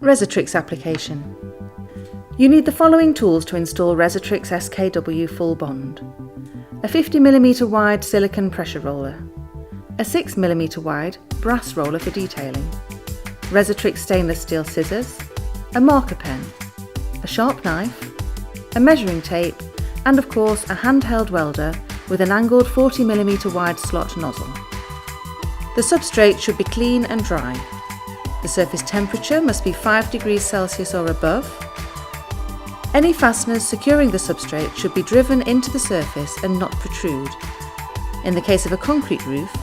RESITRIX application. You need the following tools to install RESITRIX SKW full bond: a 50mm wide silicone pressure roller, a 6mm wide brass roller for detailing, RESITRIX stainless steel scissors, a marker pen, a sharp knife, a measuring tape, and of course a handheld welder with an angled 40mm wide slot nozzle. The substrate should be clean and dry. The surface temperature must be 5 degrees Celsius or above. Any fasteners securing the substrate should be driven into the surface and not protrude. In the case of a concrete roof,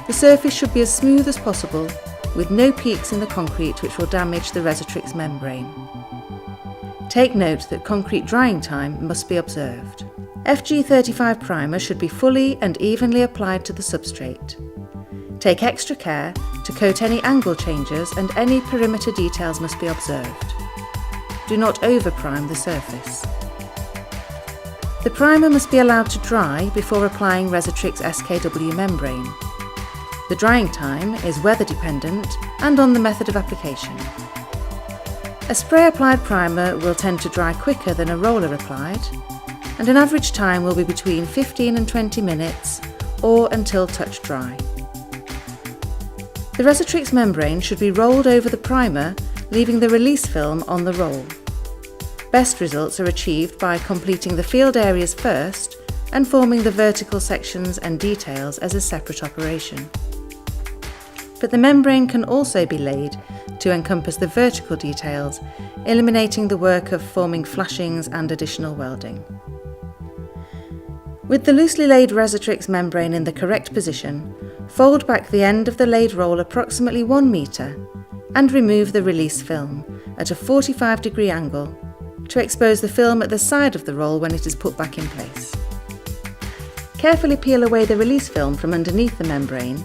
the surface should be as smooth as possible, with no peaks in the concrete which will damage the RESITRIX membrane. Take note that concrete drying time must be observed. FG35 primer should be fully and evenly applied to the substrate. Take extra care to coat any angle changes, and any perimeter details must be observed. Do not over-prime the surface. The primer must be allowed to dry before applying RESITRIX SKW membrane. The drying time is weather dependent and on the method of application. A spray-applied primer will tend to dry quicker than a roller applied, and an average time will be between 15 and 20 minutes or until touch dry. The RESITRIX membrane should be rolled over the primer, leaving the release film on the roll. Best results are achieved by completing the field areas first and forming the vertical sections and details as a separate operation. But the membrane can also be laid to encompass the vertical details, eliminating the work of forming flashings and additional welding. With the loosely laid RESITRIX membrane in the correct position, fold back the end of the laid roll approximately 1 metre and remove the release film at a 45-degree angle to expose the film at the side of the roll when it is put back in place. Carefully peel away the release film from underneath the membrane,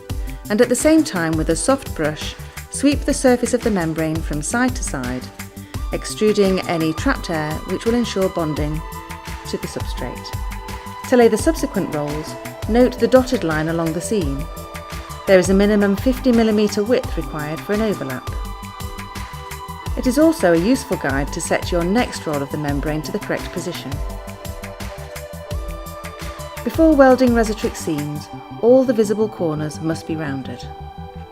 and at the same time with a soft brush sweep the surface of the membrane from side to side, extruding any trapped air which will ensure bonding to the substrate. To lay the subsequent rolls, note the dotted line along the seam. There is a minimum 50mm width required for an overlap. It is also a useful guide to set your next roll of the membrane to the correct position. Before welding RESITRIX seams, all the visible corners must be rounded.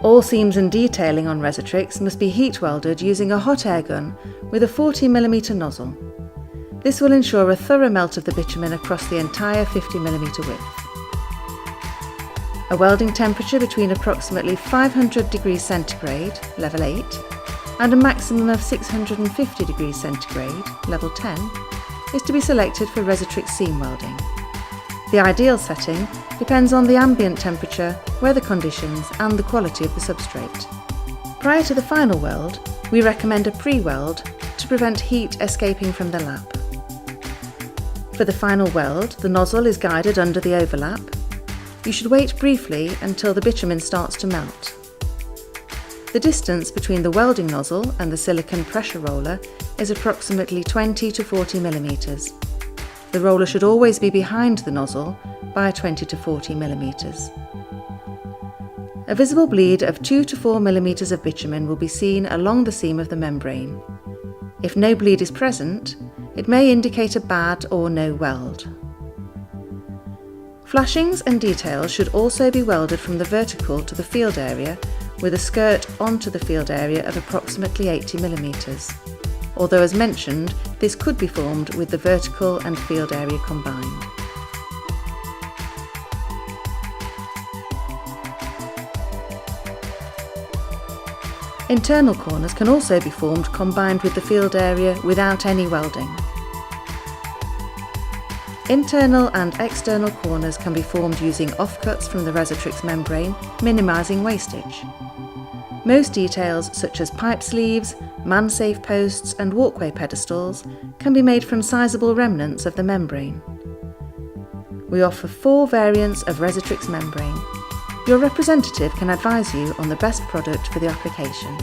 All seams and detailing on RESITRIX must be heat welded using a hot air gun with a 40mm nozzle. This will ensure a thorough melt of the bitumen across the entire 50mm width. A welding temperature between approximately 500 degrees centigrade, level 8, and a maximum of 650 degrees centigrade, level 10, is to be selected for RESITRIX seam welding. The ideal setting depends on the ambient temperature, weather conditions, and the quality of the substrate. Prior to the final weld, we recommend a pre-weld to prevent heat escaping from the lap. For the final weld, the nozzle is guided under the overlap. You should wait briefly until the bitumen starts to melt. The distance between the welding nozzle and the silicone pressure roller is approximately 20 to 40mm. The roller should always be behind the nozzle by 20 to 40mm. A visible bleed of 2 to 4mm of bitumen will be seen along the seam of the membrane. If no bleed is present, it may indicate a bad or no weld. Flashings and details should also be welded from the vertical to the field area with a skirt onto the field area of approximately 80mm. Although, as mentioned, this could be formed with the vertical and field area combined. Internal corners can also be formed combined with the field area without any welding. Internal and external corners can be formed using offcuts from the RESITRIX membrane, minimising wastage. Most details such as pipe sleeves, man-safe posts and walkway pedestals can be made from sizable remnants of the membrane. We offer 4 variants of RESITRIX membrane. Your representative can advise you on the best product for the application.